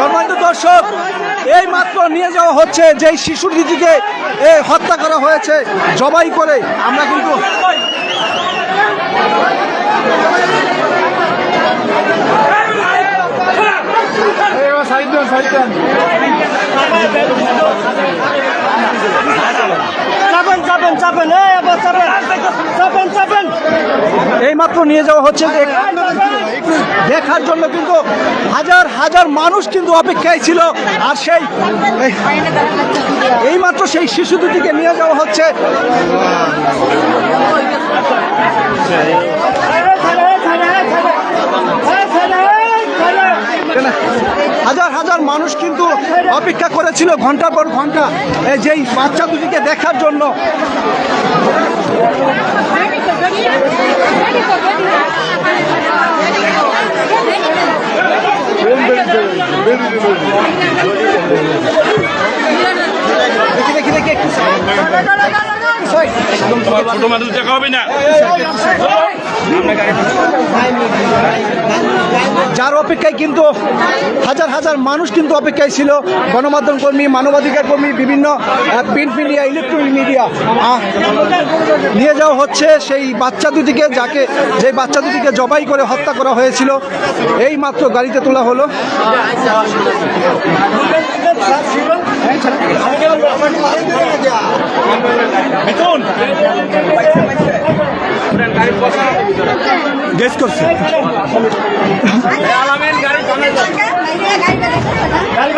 সম্মানিত দর্শক, এই মাত্র নিয়ে যাওয়া হচ্ছে যেই শিশুটিকে হত্যা করা হয়েছে জবাই করে। আমরা কিন্তু এই মাত্র নিয়ে যাওয়া হচ্ছে দেখার জন্য, কিন্তু হাজার হাজার মানুষ কিন্তু অপেক্ষায় ছিল। আর সেই এই মাত্র সেই শিশু দুটিকে নিয়ে যাওয়া হচ্ছে। হাজার হাজার মানুষ কিন্তু অপেক্ষা করেছিল ঘন্টার পর ঘন্টা যেই বাচ্চা দুটিকে দেখার জন্য। দেখি দেখি দেখি ছোট মানুষ দেখা হবে না। যার অপেক্ষায় কিন্তু হাজার হাজার মানুষ কিন্তু অপেক্ষায় ছিল। গণমাধ্যম কর্মী, মানবাধিকার কর্মী, বিভিন্ন প্রিন্ট মিডিয়া, ইলেকট্রনিক মিডিয়া। নিয়ে যাওয়া হচ্ছে সেই বাচ্চা দুটিকে, যে বাচ্চা দুটিকে জবাই করে হত্যা করা হয়েছিল। এই মাত্র গাড়িতে তোলা হলো। গেস করছে গাড়ি